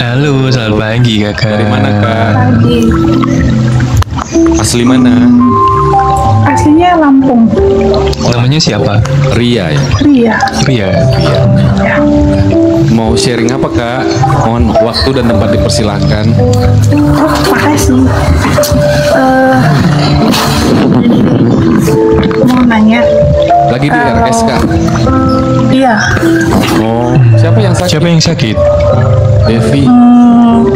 Halo, selamat pagi kakak. Dari mana kak? Pagi. Asli mana? Aslinya Lampung. Namanya siapa? Ria ya. Ria. Ria. Ya. Mau sharing apa kak? Mohon waktu dan tempat dipersilahkan. Oh, makasih. Mau nanya. Lagi di Kalau- RS kak? Iya. Oh, siapa yang sakit? Siapa yang sakit? Devi.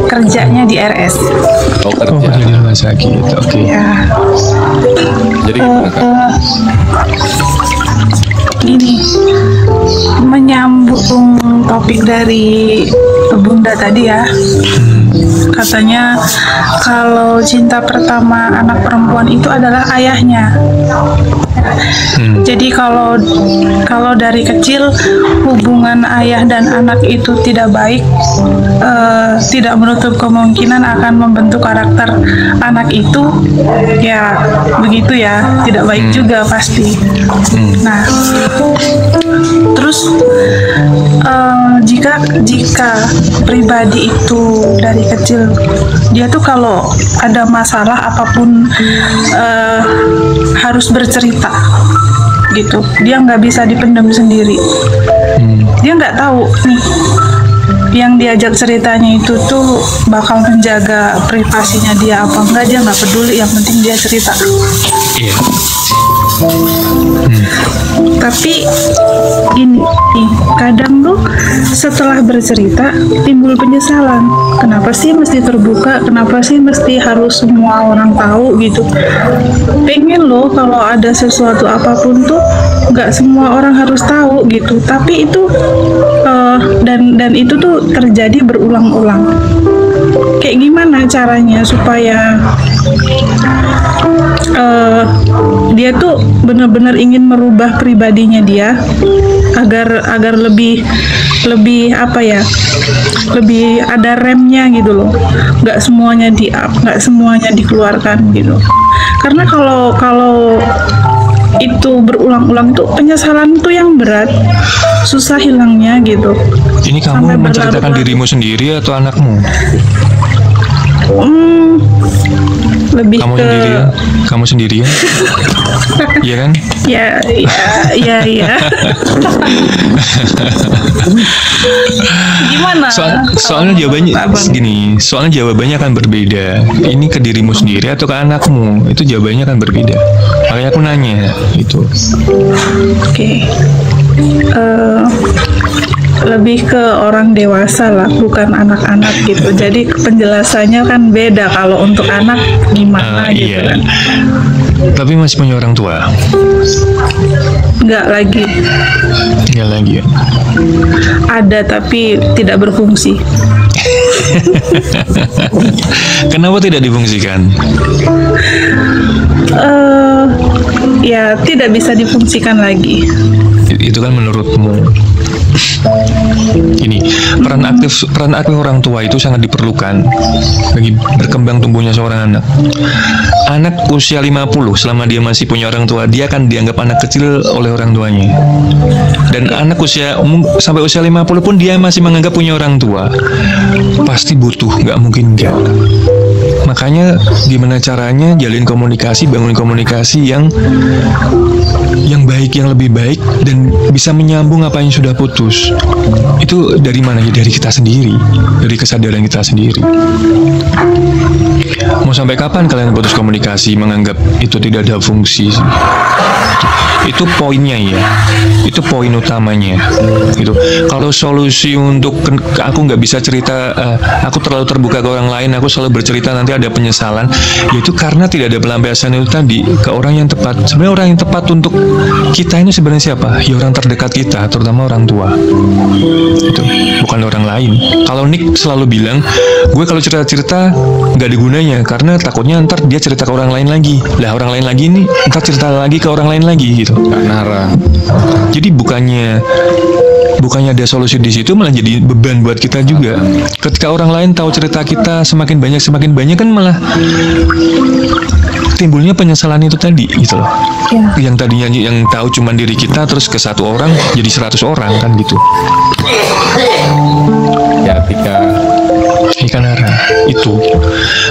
Kerjanya di RS. Oh Oh, kerja. jadi rumah sakit. Oke. Ya. Jadi gimana kak? Gini. Menyambung topik dari Bunda tadi ya. Katanya kalau cinta pertama anak perempuan itu adalah ayahnya. Jadi kalau dari kecil hubungan ayah dan anak itu tidak baik, tidak menutup kemungkinan akan membentuk karakter anak itu, ya begitu ya, tidak baik juga pasti. Nah, terus jika pribadi itu dari kecil dia tuh kalau ada masalah apapun harus bercerita gitu, dia nggak bisa dipendam sendiri. Dia nggak tahu nih yang diajak ceritanya itu tuh bakal menjaga privasinya dia apa enggak, dia nggak peduli, yang penting dia cerita. Iya. Tapi ini nih, kadang tuh setelah bercerita timbul penyesalan. Kenapa sih mesti terbuka? Kenapa sih mesti harus semua orang tahu gitu? Pengen loh kalau ada sesuatu apapun tuh nggak semua orang harus tahu gitu. Tapi itu dan itu tuh terjadi berulang-ulang. Kayak gimana caranya supaya dia tuh benar-benar ingin merubah pribadinya dia agar lebih apa ya, lebih ada remnya gitu loh, nggak semuanya di up, nggak semuanya dikeluarkan gitu. Karena kalau itu berulang-ulang tuh penyesalan tuh yang berat, susah hilangnya gitu. Ini Sampai kamu menceritakan berlarut-larut. dirimu sendiri atau anakmu? Lebih Kamu ke sendirian? Kamu sendirian? Iya kan? ya. Gimana? Soalnya jawabannya Abang? gini, soalnya jawabannya akan berbeda. Ini ke dirimu sendiri atau ke anakmu? Itu jawabannya akan berbeda. Makanya aku nanya itu. Oke. Lebih ke orang dewasa lah, bukan anak-anak gitu. Jadi penjelasannya kan beda. Kalau untuk anak gimana gitu Iya. kan? Tapi masih punya orang tua? Nggak lagi. Enggak lagi ya? Ada tapi tidak berfungsi. Kenapa tidak difungsikan? Ya tidak bisa difungsikan lagi. Itu kan menurutmu. Ini peran aktif orang tua itu sangat diperlukan bagi berkembang tumbuhnya seorang anak. Anak usia 50 selama dia masih punya orang tua, dia akan dianggap anak kecil oleh orang tuanya. Dan anak sampai usia 50 pun dia masih menganggap punya orang tua. Pasti butuh, nggak mungkin enggak. Makanya gimana caranya jalin komunikasi, bangun komunikasi yang baik, yang lebih baik, dan bisa menyambung apa yang sudah putus. Itu dari mana ya? Dari kita sendiri, dari kesadaran kita sendiri. Mau sampai kapan kalian putus komunikasi, menganggap itu tidak ada fungsi? Itu poinnya ya, itu poin utamanya. Gitu. Kalau solusi untuk aku nggak bisa cerita, aku terlalu terbuka ke orang lain, aku selalu bercerita nanti ada penyesalan, yaitu karena tidak ada pelampiasan itu tadi ke orang yang tepat. Sebenarnya orang yang tepat untuk kita ini sebenarnya siapa? Ya orang terdekat kita, terutama orang tua. Itu bukan orang lain. Kalau Nick selalu bilang, gue kalau cerita-cerita nggak ada gunanya karena takutnya ntar dia cerita ke orang lain lagi. Lah orang lain lagi nih ntar cerita lagi ke orang lain lagi gitu. Kak Nara. Jadi bukannya ada solusi di situ, malah jadi beban buat kita juga. Ketika orang lain tahu cerita kita semakin banyak kan malah timbulnya penyesalan itu tadi gitu loh. Ya. Yang tadinya yang tahu cuma diri kita terus ke satu orang jadi 100 orang kan gitu. Ya ketika Ikan Nara itu.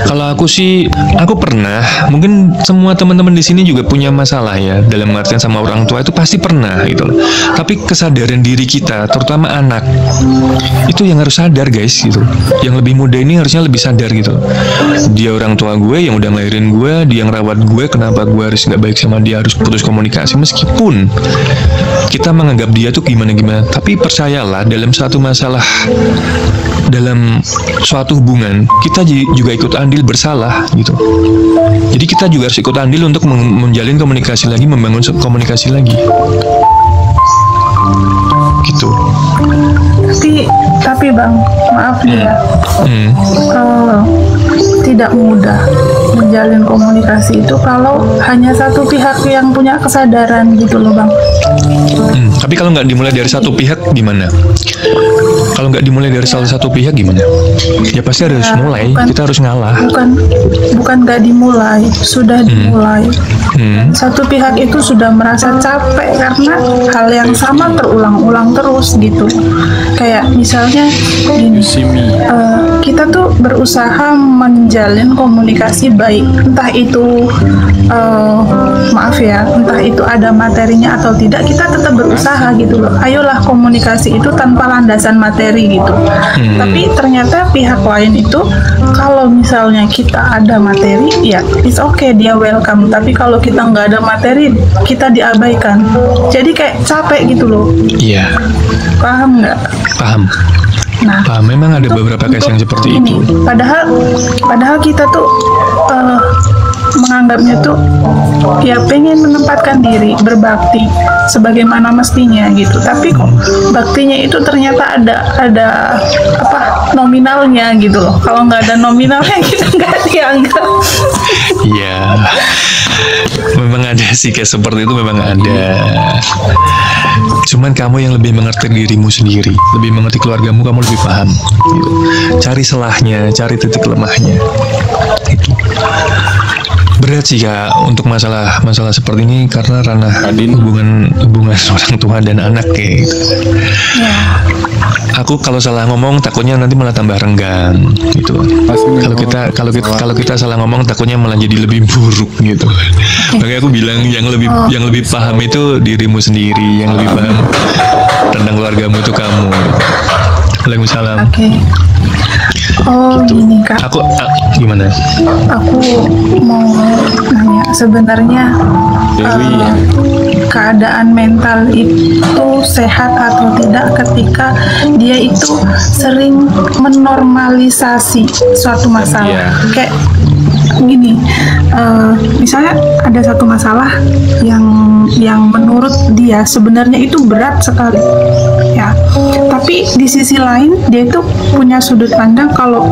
Kalau aku sih, aku pernah. Mungkin semua teman-teman di sini juga punya masalah ya dalam artian sama orang tua itu pasti pernah gitu loh. Tapi kesadaran diri kita, terutama anak, itu yang harus sadar guys gitu. Yang lebih muda ini harusnya lebih sadar gitu. Dia orang tua gue yang udah ngelahirin gue, dia yang rawat gue, kenapa gue harus nggak baik sama dia, harus putus komunikasi meskipun kita menganggap dia tuh gimana-gimana. Tapi percayalah dalam satu masalah, dalam suatu hubungan kita juga ikut andil bersalah gitu. Jadi kita juga harus ikut andil untuk menjalin komunikasi lagi, membangun komunikasi lagi gitu. Tapi Bang, maaf nih ya, tidak mudah menjalin komunikasi itu kalau hanya satu pihak yang punya kesadaran gitu loh Bang. Tapi kalau nggak dimulai dari satu pihak gimana? Kalau nggak dimulai dari salah satu pihak gimana? Ya pasti harus mulai. Kita harus ngalah. Bukan nggak dimulai, sudah dimulai. Satu pihak itu sudah merasa capek karena hal yang sama terulang-ulang terus gitu. Kayak misalnya gini, kita tuh berusaha menjalin komunikasi baik, entah itu maaf ya, entah itu ada materinya atau tidak, kita tetap berusaha gitu loh. Ayolah komunikasi itu tanpa landasan materi gitu. Tapi ternyata pihak lain itu kalau misalnya kita ada materi, ya it's okay, dia welcome. Tapi kalau kita nggak ada materi, kita diabaikan. Jadi kayak capek gitu loh. Iya. Paham nggak? Paham. Nah, memang ada beberapa case yang seperti itu. Padahal kita tuh menganggapnya tuh ya pengen menempatkan diri berbakti sebagaimana mestinya gitu. Tapi kok baktinya itu ternyata ada apa nominalnya gitu loh. Kalau nggak ada nominalnya kita nggak dianggap. Iya. Memang ada sih kayak seperti itu, memang ada. Cuman kamu yang lebih mengerti dirimu sendiri, lebih mengerti keluargamu, kamu lebih paham gitu. Cari selahnya, cari titik lemahnya itu. Berat sih Kak untuk masalah seperti ini karena ranah hubungan orang tua dan anak kayak gitu. Ya. Aku kalau salah ngomong takutnya nanti malah tambah renggang gitu. Kalau kita salah ngomong takutnya malah jadi lebih buruk gitu. Makanya aku bilang yang lebih paham itu dirimu sendiri, yang lebih paham tentang keluargamu itu kamu. Waalaikumsalam. Oke. Oh gitu. Gini Kak. Gimana? Aku mau nanya sebenarnya keadaan mental itu sehat atau tidak ketika dia itu sering menormalisasi suatu masalah. Kayak gini, misalnya ada satu masalah yang menurut dia sebenarnya itu berat sekali ya, tapi di sisi lain dia itu punya sudut pandang kalau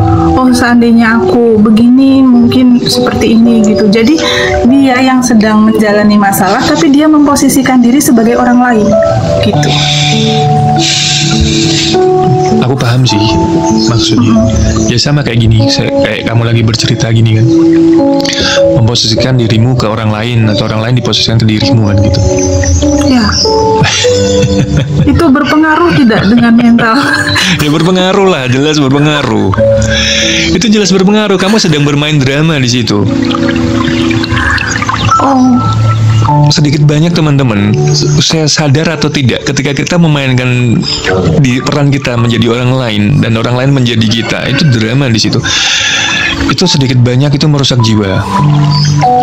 seandainya aku begini mungkin seperti ini gitu. Jadi dia yang sedang menjalani masalah tapi dia memposisikan diri sebagai orang lain gitu. Aku paham sih maksudnya. Ya sama kayak gini, kayak kamu lagi bercerita gini kan, memposisikan dirimu ke orang lain atau orang lain diposisikan ke dirimu kan gitu. Ya. Itu berpengaruh tidak dengan mental? Ya berpengaruh lah, jelas berpengaruh. Itu jelas berpengaruh. Kamu sedang bermain drama di situ. Sedikit banyak teman-teman, saya sadar atau tidak, ketika kita memainkan di peran kita menjadi orang lain dan orang lain menjadi kita, itu drama di situ. Itu sedikit banyak itu merusak jiwa.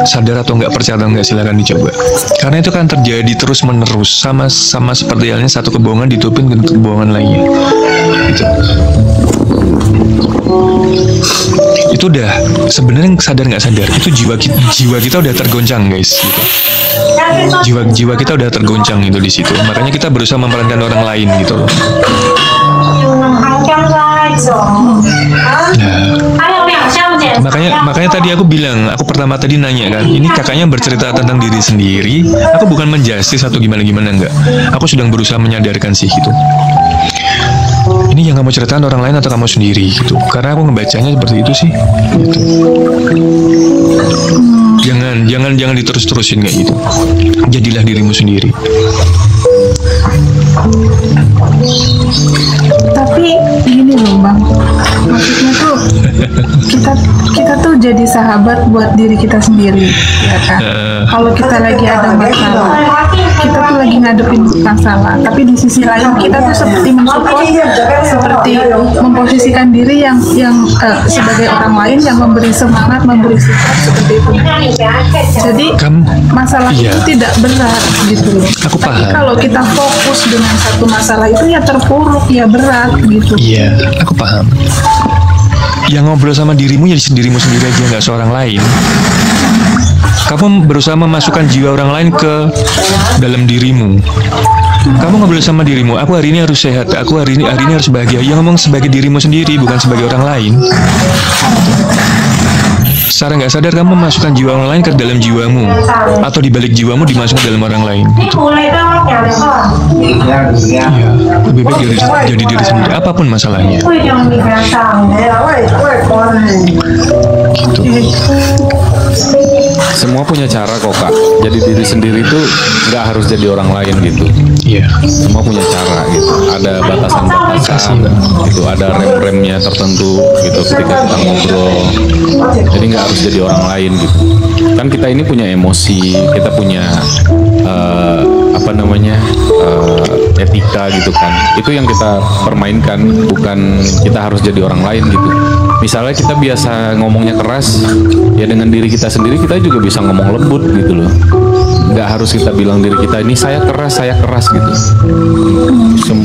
Sadar atau nggak, percaya atau nggak, silakan dicoba. Karena itu kan terjadi terus menerus, sama seperti halnya satu kebohongan ditutupin ke kebohongan lainnya. Gitu. Itu udah sebenarnya sadar nggak sadar, itu jiwa kita udah tergoncang guys. Gitu. Jiwa kita udah tergoncang itu di situ. Makanya kita berusaha memerankan orang lain gitu loh. Nah, makanya tadi aku bilang, aku pertama tadi nanya kan, ini kakaknya bercerita tentang diri sendiri. Aku bukan menjustis atau gimana enggak. Aku sedang berusaha menyadarkan sih gitu. Ini yang kamu ceritakan orang lain atau kamu sendiri gitu. Karena aku ngebacanya seperti itu sih. Gitu. Jangan diterus-terusin kayak gitu. Jadilah dirimu sendiri. Tapi gini loh Bang, maksudnya tuh kita kita tuh jadi sahabat buat diri kita sendiri, ya kan? Kalau kita lagi ada masalah, kita tuh lagi ngadepin masalah, tapi di sisi lain kita tuh seperti mensupport, seperti memposisikan diri yang sebagai orang lain yang memberi semangat, memberi support seperti itu. Jadi masalah itu tidak berat gitu loh. Aku Tapi paham. kalau kita fokus dengan satu masalah itu ya terpuruk, ya berat gitu. Iya, aku paham. Yang ngobrol sama dirimu ya dirimu sendiri aja, nggak seorang lain. Kamu berusaha memasukkan jiwa orang lain ke dalam dirimu. Kamu ngobrol sama dirimu, aku hari ini harus sehat, aku hari ini harus bahagia. Yang ngomong sebagai dirimu sendiri, bukan sebagai orang lain. Secara nggak sadar kamu memasukkan jiwa orang lain ke dalam jiwamu, atau di balik jiwamu dimasukkan ke dalam orang lain. Iya, lebih baik jadi diri sendiri, apapun masalahnya. Gitu. Semua punya cara kok Kak. Jadi diri sendiri itu nggak harus jadi orang lain gitu. Iya. Semua punya cara gitu. Ada batasan-batasan gitu. Ada rem-remnya tertentu gitu ketika kita ngobrol. Jadi nggak harus jadi orang lain gitu. Kan kita ini punya emosi, kita punya etika gitu kan. Itu yang kita permainkan, bukan kita harus jadi orang lain gitu. Misalnya kita biasa ngomongnya keras, ya dengan diri kita sendiri kita juga bisa ngomong lembut gitu loh. Nggak harus kita bilang diri kita ini saya keras gitu.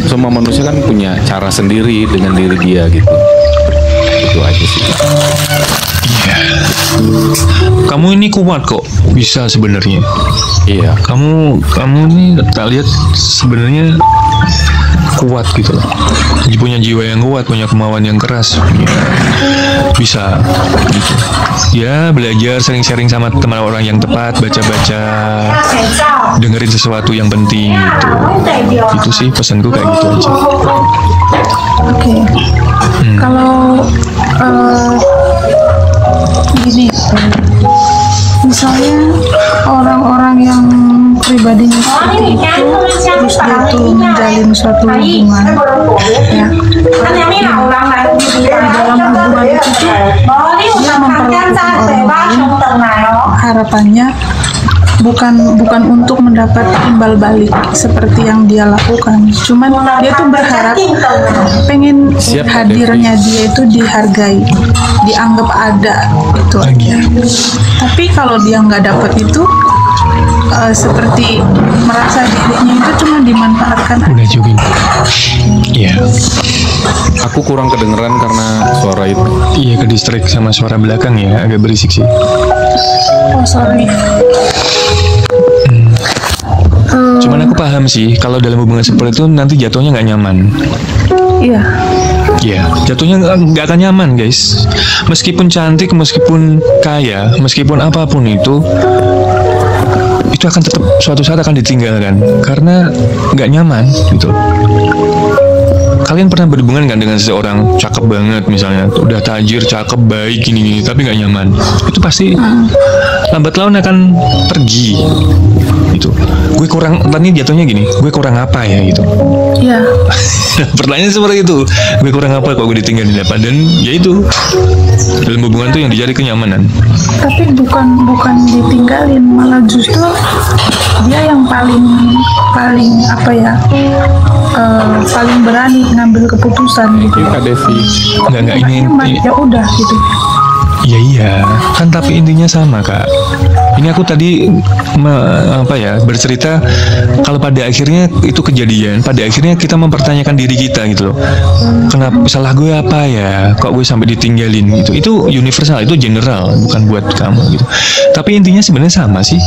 Semua manusia kan punya cara sendiri dengan diri dia gitu. Itu aja sih. Iya. Kamu ini kuat kok, bisa sebenarnya. Iya. Kamu ini tak lihat sebenarnya kuat gitu loh. Punya jiwa yang kuat, punya kemauan yang keras. Ya, bisa gitu. Ya, belajar sering-sering sama teman orang yang tepat, baca-baca, dengerin sesuatu yang penting gitu. Itu sih pesanku kayak gitu aja. Oke. Kalau gini, misalnya orang-orang yang pribadinya seperti itu, terus dia tuh menjalin suatu hubungan, ya. Di dalam hubungan itu tuh dia memperlakukan orang lain, harapannya bukan untuk mendapat timbal balik seperti yang dia lakukan, cuman dia tuh berharap pengen hadirnya dia itu dihargai, dianggap ada, itu aja. Tapi kalau dia nggak dapat itu, seperti merasa dirinya itu cuma dimanfaatkan. Udah jogging. Iya. Aku kurang kedengeran karena suara itu. Iya, ke distract sama suara belakang ya, agak berisik sih. Oh sorry. Cuman aku paham sih, kalau dalam hubungan seperti itu nanti jatuhnya nggak nyaman. Iya. Iya, jatuhnya nggak akan nyaman guys. Meskipun cantik, meskipun kaya, meskipun apapun itu akan tetap suatu saat akan ditinggalkan karena nggak nyaman gitu. Kalian pernah berhubungan nggak dengan seseorang cakep banget misalnya, udah tajir, cakep, baik, gini, tapi nggak nyaman? Itu pasti lambat laun akan pergi gitu. Gue kurang, tadi jatuhnya gini, gue kurang apa ya gitu. Iya. Pertanyaan seperti itu, gue kurang apa kok gue ditinggalin apa? Dan ya itu, dalam hubungan tuh yang dicari kenyamanan. Tapi bukan ditinggalin, malah justru dia yang paling apa ya, paling berani ngambil keputusan gitu. Kak Devi. Enggak ini ya udah gitu. Iya, kan tapi intinya sama Kak. Ini aku tadi bercerita kalau pada akhirnya itu kejadian, pada akhirnya kita mempertanyakan diri kita gitu loh. Kenapa salah gue apa ya? Kok gue sampai ditinggalin gitu? Itu universal, itu general, bukan buat kamu gitu. Tapi intinya sebenarnya sama sih.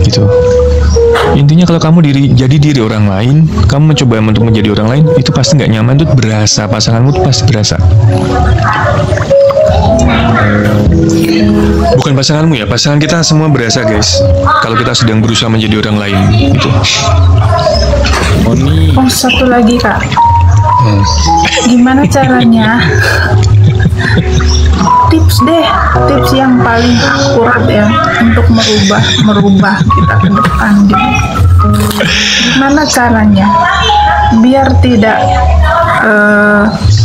Gitu. Intinya kalau kamu jadi diri orang lain, kamu mencoba untuk menjadi orang lain, itu pasti nggak nyaman, tuh berasa, pasanganmu tuh pasti berasa. Bukan pasanganmu ya, pasangan kita semua berasa guys. Kalau kita sedang berusaha menjadi orang lain, gitu. Oh satu lagi Kak, gimana caranya? Tips yang paling akurat ya untuk merubah kita ke depan gitu. Gimana caranya biar tidak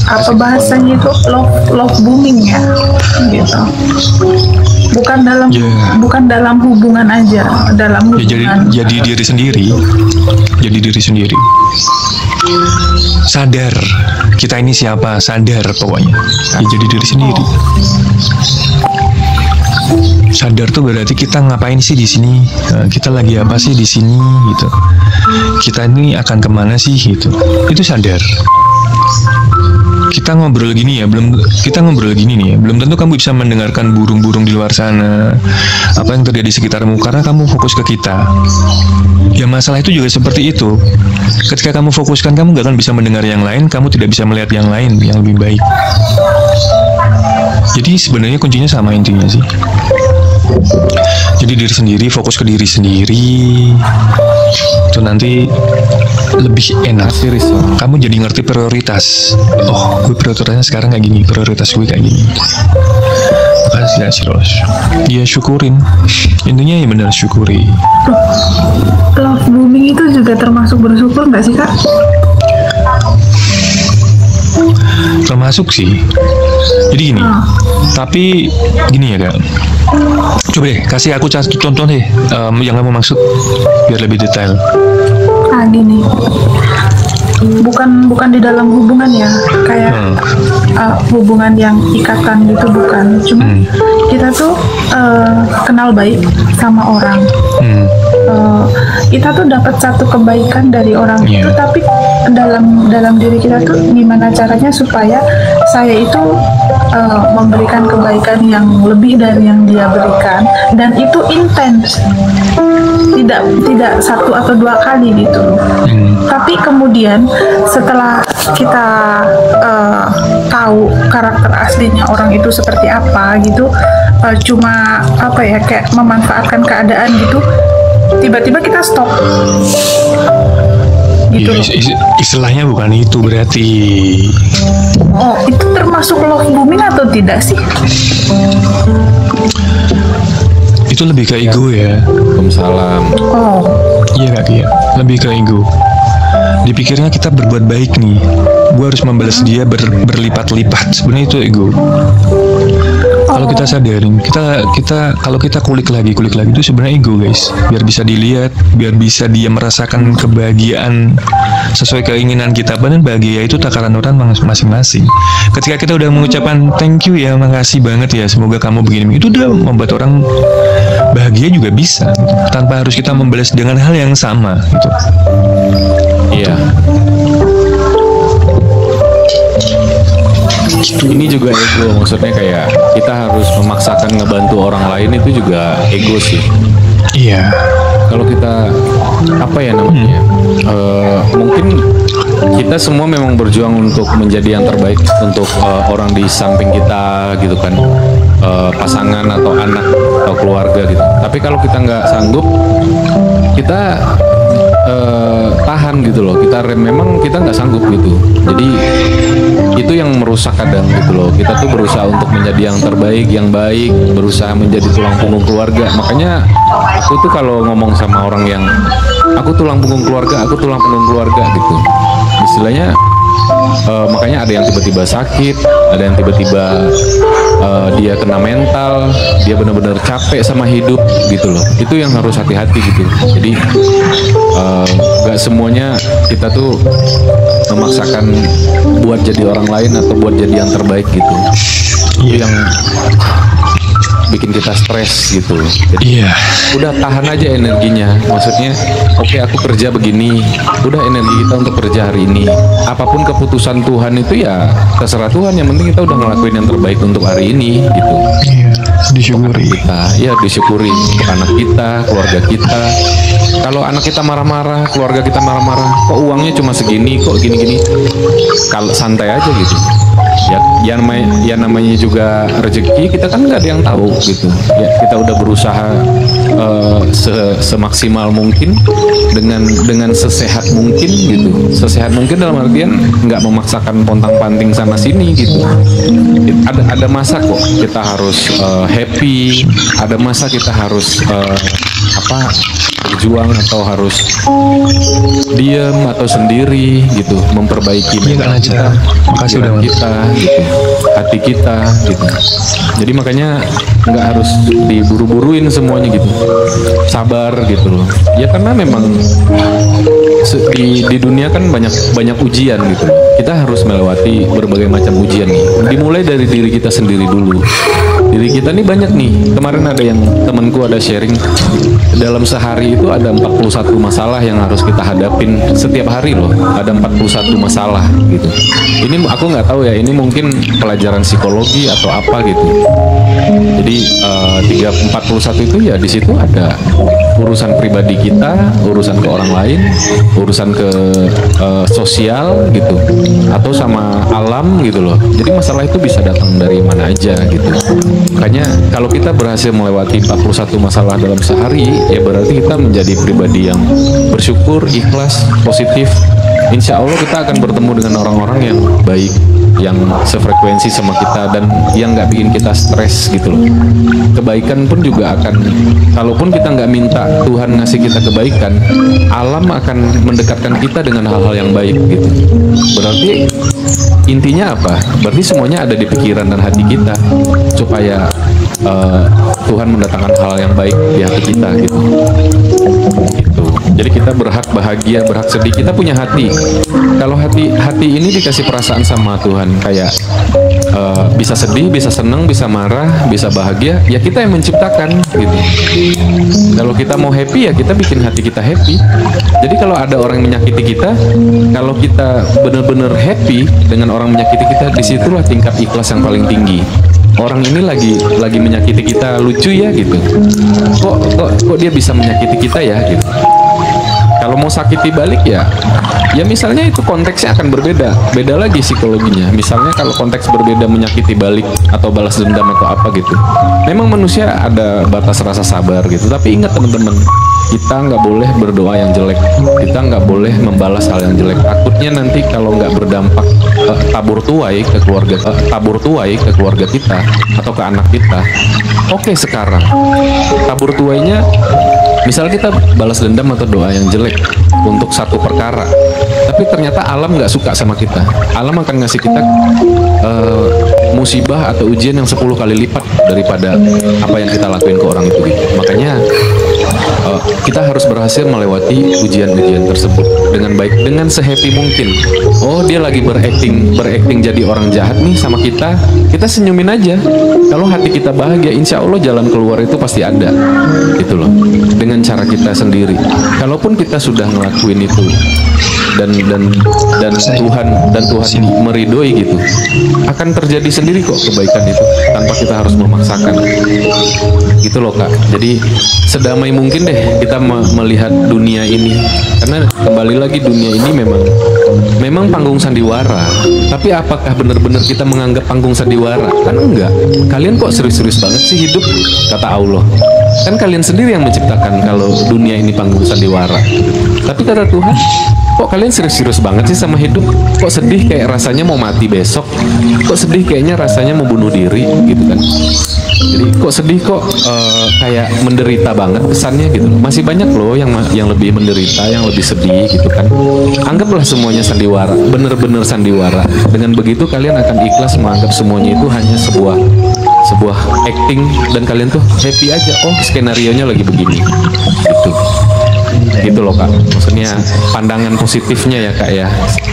apa bahasanya itu love booming ya, gitu. Bukan dalam hubungan aja, dalam Ya, hubungan. jadi diri sendiri. Jadi diri sendiri. Sadar kita ini siapa, sadar pokoknya. Ya, jadi diri sendiri. Sadar tuh berarti kita ngapain sih di sini? Kita lagi apa sih di sini gitu. Kita ini akan kemana sih gitu. Itu sadar. Kita ngobrol gini ya, kita ngobrol gini nih ya, belum tentu kamu bisa mendengarkan burung-burung di luar sana, apa yang terjadi di sekitarmu, karena kamu fokus ke kita. Ya masalah itu juga seperti itu. Ketika kamu fokuskan, kamu gak akan bisa mendengar yang lain, kamu tidak bisa melihat yang lain yang lebih baik. Jadi sebenarnya kuncinya sama intinya sih. Jadi diri sendiri, fokus ke diri sendiri, itu nanti lebih enak. Kamu jadi ngerti prioritas. Oh, gue prioritasnya sekarang kayak gini, prioritas gue kayak gini. Makasih ya Ros. Ya syukurin. Intinya ya benar syukuri. Love booming itu juga termasuk bersyukur nggak sih Kak? Termasuk sih. Jadi gini. Tapi gini ya Kak. Coba deh kasih aku contoh deh yang kamu maksud biar lebih detail. Gini, bukan di dalam hubungan ya, kayak hubungan yang ikatan gitu, bukan. Cuma kita tuh kenal baik sama orang. Kita tuh dapat satu kebaikan dari orang itu, tapi dalam diri kita tuh gimana caranya supaya saya itu memberikan kebaikan yang lebih dari yang dia berikan, dan itu intens, tidak satu atau dua kali gitu. Tapi kemudian setelah kita tahu karakter aslinya orang itu seperti apa gitu, cuma apa ya, kayak memanfaatkan keadaan gitu, tiba-tiba kita stop gitu. Istilahnya bukan itu berarti. Oh, itu termasuk love booming atau tidak sih? Itu lebih ke ego ya. Waalaikumsalam. Oh, iya Kak Kia, lebih ke ego. Dipikirnya kita berbuat baik nih, gue harus membalas dia berlipat-lipat. Sebenarnya itu ego. Kalau kita sadarin, kita kalau kita kulik lagi itu sebenarnya ego guys. Biar bisa dilihat, biar bisa dia merasakan kebahagiaan sesuai keinginan kita. Padahal bahagia itu takaran orang masing-masing. Ketika kita udah mengucapkan thank you ya, makasih banget ya, semoga kamu begini, itu udah membuat orang bahagia juga bisa, gitu. Tanpa harus kita membalas dengan hal yang sama gitu. Iya. Ini juga ego, maksudnya kayak kita harus memaksakan ngebantu orang lain, itu juga ego sih. Iya. Kalau kita apa ya namanya, mungkin kita semua memang berjuang untuk menjadi yang terbaik untuk orang di samping kita gitu kan, pasangan atau anak atau keluarga gitu. Tapi kalau kita nggak sanggup, kita tahan gitu loh. Memang kita nggak sanggup gitu. Jadi itu yang merusak kadang gitu loh. Kita tuh berusaha untuk menjadi yang terbaik, yang baik, berusaha menjadi tulang punggung keluarga. Makanya aku tuh kalau ngomong sama orang yang aku tulang punggung keluarga, aku tulang punggung keluarga gitu, istilahnya makanya ada yang tiba-tiba sakit, ada yang tiba-tiba dia kena mental, dia benar-benar capek sama hidup gitu loh. Itu yang harus hati-hati gitu. Jadi gak semuanya kita tuh memaksakan buat jadi orang lain atau buat jadi yang terbaik gitu. Itu yang bikin kita stres gitu. Jadi udah tahan aja energinya. Maksudnya oke, aku kerja begini, udah energi kita untuk kerja hari ini. Apapun keputusan Tuhan itu ya terserah Tuhan, yang penting kita udah ngelakuin yang terbaik untuk hari ini gitu. Disyukuri. Ya disyukuri untuk anak kita, keluarga kita. Kalau anak kita marah-marah, keluarga kita marah-marah, kok uangnya cuma segini, kok gini-gini, kalau santai aja gitu. Ya namanya juga rezeki, kita kan nggak ada yang tahu gitu. Ya kita udah berusaha semaksimal mungkin dengan sesehat mungkin gitu. Sesehat mungkin dalam artian nggak memaksakan pontang-panting sana sini gitu. Ada masa kok kita harus happy, ada masa kita harus berjuang atau harus diem atau sendiri gitu, memperbaiki Iya, Kak mental Najwa. kita, Makasih pikiran udah mau. kita gitu, hati kita gitu. Jadi makanya nggak harus diburu-buruin semuanya gitu, sabar gitu loh ya, karena memang di dunia kan banyak ujian gitu. Kita harus melewati berbagai macam ujian nih. Dimulai dari diri kita sendiri dulu. Diri kita nih banyak nih. Kemarin ada yang temanku ada sharing, dalam sehari itu ada 41 masalah yang harus kita hadapin setiap hari loh. Ada 41 masalah gitu. Ini aku nggak tahu ya, ini mungkin pelajaran psikologi atau apa gitu. Jadi 41 itu ya di situ ada urusan pribadi kita, urusan ke orang lain, urusan ke sosial gitu, atau sama alam gitu loh. Jadi masalah itu bisa datang dari mana aja gitu. Makanya kalau kita berhasil melewati 41 masalah dalam sehari, ya berarti kita menjadi pribadi yang bersyukur, ikhlas, positif. Insya Allah kita akan bertemu dengan orang-orang yang baik, yang sefrekuensi sama kita, dan yang nggak bikin kita stres gitu loh. Kebaikan pun juga akan, kalaupun kita nggak minta Tuhan ngasih kita kebaikan, alam akan mendekatkan kita dengan hal-hal yang baik gitu. Berarti intinya apa? Berarti semuanya ada di pikiran dan hati kita, supaya Tuhan mendatangkan hal yang baik di hati kita gitu. Gitu. Jadi kita berhak bahagia, berhak sedih. Kita punya hati. Kalau hati ini dikasih perasaan sama Tuhan, kayak bisa sedih, bisa seneng, bisa marah, bisa bahagia, ya kita yang menciptakan gitu. Kalau kita mau happy, ya kita bikin hati kita happy. Jadi kalau ada orang yang menyakiti kita, kalau kita benar-benar happy dengan orang menyakiti kita, disitulah tingkat ikhlas yang paling tinggi. Orang ini lagi menyakiti kita, lucu ya gitu. Kok dia bisa menyakiti kita ya gitu. Kalau mau sakiti balik ya misalnya itu konteksnya akan berbeda, beda lagi psikologinya. Misalnya kalau konteks berbeda, menyakiti balik atau balas dendam atau apa gitu, memang manusia ada batas rasa sabar gitu. Tapi ingat teman-teman, kita nggak boleh berdoa yang jelek, kita nggak boleh membalas hal yang jelek. Takutnya nanti kalau nggak berdampak tabur tuai ke keluarga kita atau ke anak kita. Oke, sekarang tabur tuainya, misal kita balas dendam atau doa yang jelek untuk satu perkara, tapi ternyata alam nggak suka sama kita. Alam akan ngasih kita musibah atau ujian yang 10 kali lipat daripada apa yang kita lakuin ke orang itu gitu. Makanya kita harus berhasil melewati ujian-ujian tersebut dengan baik, dengan sehappy mungkin. Oh, dia lagi berakting jadi orang jahat nih sama kita, kita senyumin aja. Kalau hati kita bahagia, insya Allah jalan keluar itu pasti ada gitu loh, dengan cara kita sendiri. Kalaupun kita sudah ngelakuin itu dan Tuhan meridoi gitu, akan terjadi sendiri kok kebaikan itu, tanpa kita harus memaksakan gitu loh Kak. Jadi sedamai mungkin deh kita melihat dunia ini, karena kembali lagi dunia ini memang panggung sandiwara. Tapi apakah benar-benar kita menganggap panggung sandiwara? Kan enggak. Kalian kok serius-serius banget sih hidup, kata Allah. Kan kalian sendiri yang menciptakan kalau dunia ini panggung sandiwara. Tapi kata Tuhan, kok kalian serius-serius banget sih sama hidup? Kok sedih kayak rasanya mau mati besok? Kok sedih kayaknya rasanya mau bunuh diri gitu kan? Jadi kok sedih, kok kayak menderita banget kesannya gitu. Masih banyak loh yang lebih menderita, yang lebih sedih gitu kan. Anggaplah semuanya sandiwara, bener-bener sandiwara. Dengan begitu kalian akan ikhlas menganggap semuanya itu hanya sebuah acting, dan kalian tuh happy aja. Oh, skenarionya lagi begini gitu loh Kak. Maksudnya pandangan positifnya ya Kak ya,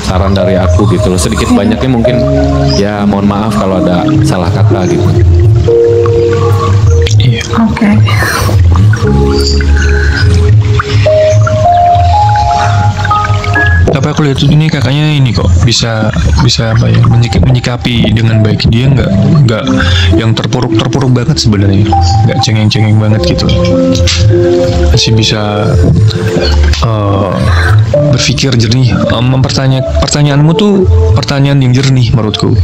saran dari aku gitu loh. Sedikit banyaknya mungkin ya mohon maaf kalau ada salah kata gitu. Iya. Oke. Tapi aku lihat ini kakaknya ini kok bisa apa ya, menyikapi dengan baik. Dia nggak yang terpuruk banget sebenarnya, nggak cengeng banget gitu. Masih bisa berpikir jernih. Pertanyaanmu tuh pertanyaan yang jernih menurutku.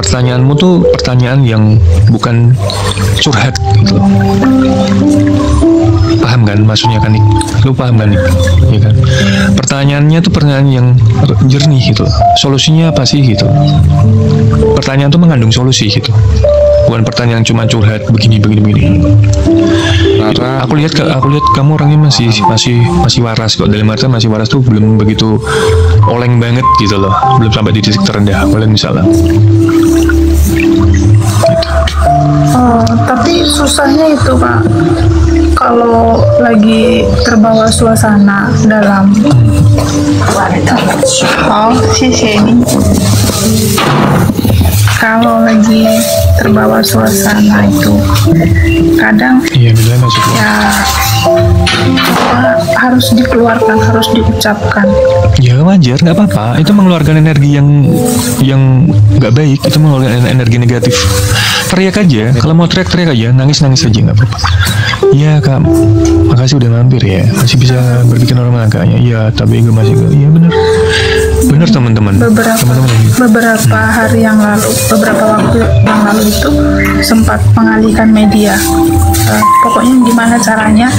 Pertanyaanmu tuh pertanyaan yang bukan curhat gitu loh. Paham kan maksudnya kan Nik? Lu paham kan Nik? Ya kan? Pertanyaannya tuh pertanyaan yang jernih gitu. Solusinya apa sih gitu? Pertanyaan tuh mengandung solusi gitu. bukan pertanyaan cuma curhat begini. Rara, Aku lihat kamu orangnya masih waras kok. Dalam artian masih waras tuh belum begitu oleng banget gitu loh, belum sampai di titik terendah oleh misalnya. Oh, tapi susahnya itu Kak, kalau lagi terbawa suasana dalam. Oh, ini. Kalau lagi terbawa suasana itu, kadang Iya, misalnya maksudnya. ya harus dikeluarkan, harus diucapkan. Ya wajar, nggak apa-apa. Itu mengeluarkan energi yang nggak baik. Itu mengeluarkan energi negatif. Teriak aja. Kalau mau teriak aja. Nangis aja nggak apa-apa. Iya kak, makasih udah mampir ya. Masih bisa berpikir normal kayaknya. Iya, tapi gue masih gak. Iya bener teman-teman. Beberapa hari yang lalu, beberapa waktu yang lalu itu sempat mengalihkan media. Pokoknya gimana caranya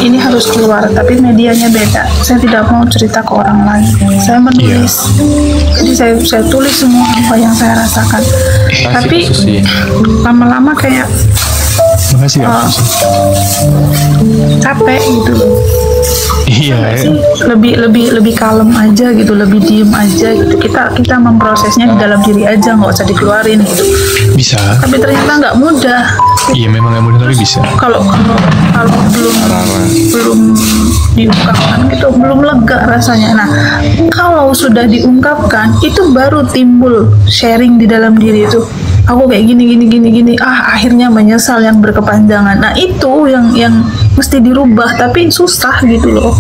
ini harus keluar, tapi medianya beda. Saya tidak mau cerita ke orang lain. Saya menulis. Jadi saya tulis semua apa yang saya rasakan. Tapi lama-lama kayak Makasih ya. capek gitu loh. Iya. Lebih kalem aja gitu, lebih diem aja gitu. Kita memprosesnya di dalam diri aja, nggak usah dikeluarin gitu. Bisa. Tapi ternyata nggak mudah. Iya memang nggak mudah tapi bisa. Kalau belum diungkapkan gitu, belum lega rasanya. Nah, kalau sudah diungkapkan, itu baru timbul sharing di dalam diri itu. Aku kayak gini. Akhirnya menyesal yang berkepanjangan. Nah, itu yang mesti dirubah, tapi susah gitu loh.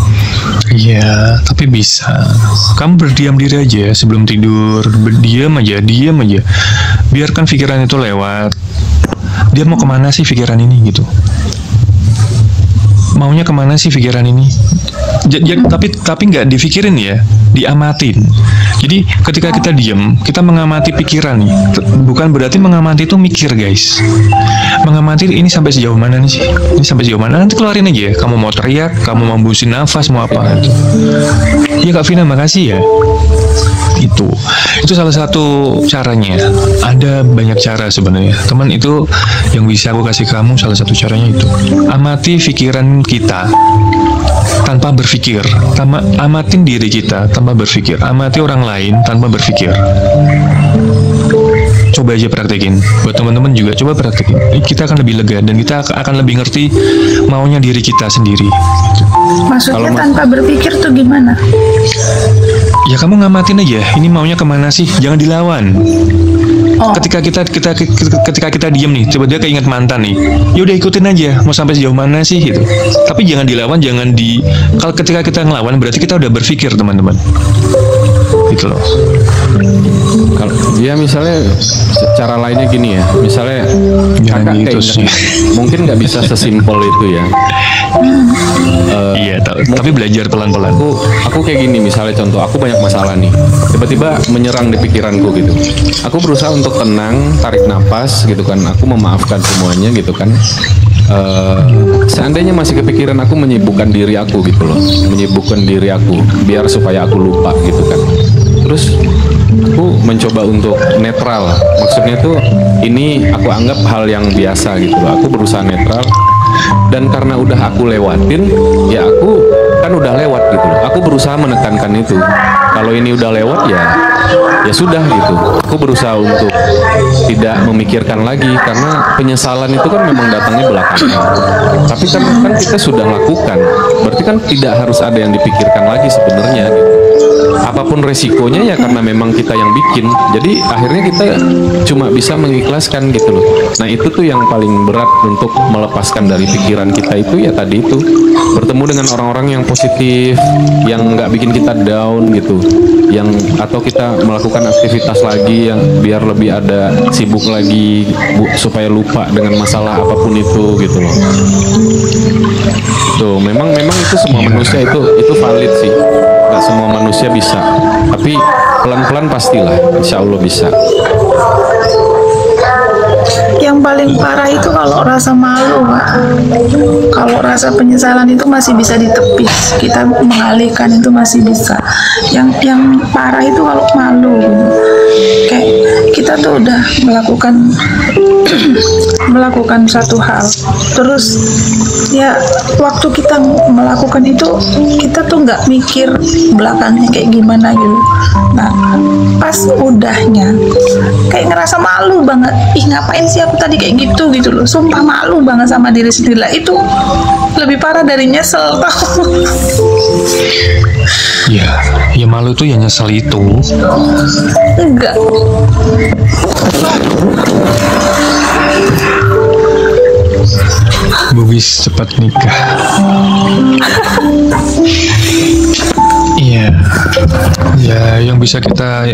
Iya, tapi bisa. Kamu berdiam diri aja sebelum tidur. Berdiam aja. Biarkan pikiran itu lewat. Dia mau kemana sih pikiran ini gitu? Maunya kemana sih pikiran ini? Tapi nggak dipikirin ya, diamatin. Jadi ketika kita diam, kita mengamati pikiran nih. Bukan berarti mengamati itu mikir guys. Mengamati ini sampai sejauh mana nih sih? Ini sampai sejauh mana? Nanti keluarin aja. Kamu mau teriak, kamu mau hembusin nafas, mau apa? Iya Kak Vina, makasih ya. Itu salah satu caranya. Ada banyak cara sebenarnya teman. Itu yang bisa aku kasih kamu, salah satu caranya itu amati pikiran kita tanpa berpikir. Amatin diri kita tanpa berpikir. Amati orang lain tanpa berpikir. Coba aja praktekin. Buat teman-teman juga coba praktekin. Kita akan lebih lega dan kita akan lebih ngerti maunya diri kita sendiri. Maksudnya tanpa berpikir tuh gimana? Ya kamu ngamatin aja. Ini maunya kemana sih? Jangan dilawan. Oh. Ketika kita diem nih, coba dia keinget mantan nih. Ya udah ikutin aja. Mau sampai sejauh mana sih gitu. Tapi jangan dilawan, kalau ketika kita ngelawan berarti kita udah berpikir teman-teman. Gitu loh. Kalau ya misalnya cara lainnya gini ya, misalnya kakak gitu sih. mungkin nggak bisa sesimpel itu ya. Iya, tapi belajar pelan-pelan. Aku kayak gini, misalnya contoh, aku banyak masalah nih, tiba-tiba menyerang di pikiranku gitu. Aku berusaha untuk tenang, tarik napas gitu kan. Aku memaafkan semuanya gitu kan. Seandainya masih kepikiran, aku menyibukkan diri aku gitu loh, menyibukkan diri aku biar supaya aku lupa gitu kan. Terus aku mencoba untuk netral, maksudnya tuh ini aku anggap hal yang biasa gitu loh. Aku berusaha netral, dan karena udah aku lewatin, ya aku kan udah lewat gitu loh. Aku berusaha menekankan itu. Kalau ini udah lewat ya sudah gitu. Aku berusaha untuk tidak memikirkan lagi, karena penyesalan itu kan memang datangnya belakangan. Tapi kan kita sudah lakukan, berarti kan tidak harus ada yang dipikirkan lagi sebenarnya gitu. Apapun resikonya ya karena memang kita yang bikin. Jadi akhirnya kita cuma bisa mengikhlaskan gitu loh. Nah itu tuh yang paling berat untuk melepaskan dari pikiran kita itu, ya tadi itu bertemu dengan orang-orang yang positif, yang nggak bikin kita down gitu, yang atau kita melakukan aktivitas lagi yang biar lebih ada sibuk lagi supaya lupa dengan masalah apapun itu gitu loh. Tuh memang itu semua manusia itu valid sih. Gak semua manusia bisa, tapi pelan-pelan pastilah, insya Allah bisa. Yang paling parah itu kalau rasa malu, Pak. Kalau rasa penyesalan itu masih bisa ditepis, kita mengalihkan itu masih bisa. Yang parah itu kalau malu, kayak kita tuh udah melakukan satu hal, terus ya waktu kita melakukan itu kita tuh nggak mikir belakangnya kayak gimana gitu. Nah, pas udahnya kayak ngerasa malu banget. Ih, ngapain sih aku tadi kayak gitu loh. Sumpah malu banget sama diri sendiri lah. Itu lebih parah dari nyesel tau. Ya malu tuh ya nyesel itu. Enggak. Bugis cepat nikah. Iya. Ya yang bisa kita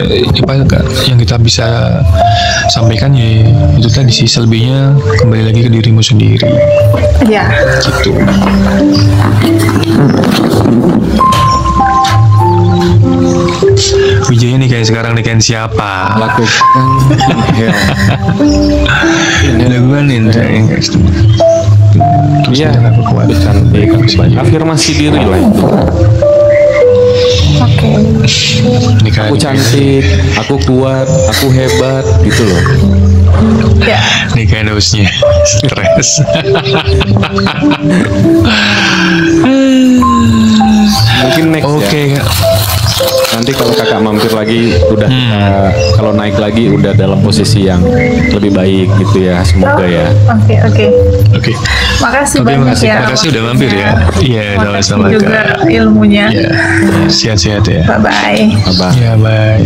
yang kita bisa sampaikan ya itu tadi sih, selebihnya kembali lagi ke dirimu sendiri. Ya. Gitu. Wijaya nikahin sekarang, nikahin siapa? Lakukan inhale. Lakukan inhale. Terus Iya, aku kuat. itu cantik. Afirmasi diri lah itu. Oke. Nikahin. Aku cantik, aku kuat, aku hebat, gitu loh. Ya. Nikahin hostnya stres. Mungkin next Oke. ya. Nanti kalau kakak mampir lagi udah kalau naik lagi udah dalam posisi yang lebih baik gitu ya, semoga ya. Oke. Makasih banyak ya. Makasih udah mampir ya. Iya, sama-sama Makasih juga Kak. ilmunya. Iya. Sehat-sehat ya. Bye bye. Abah. Ya, bye.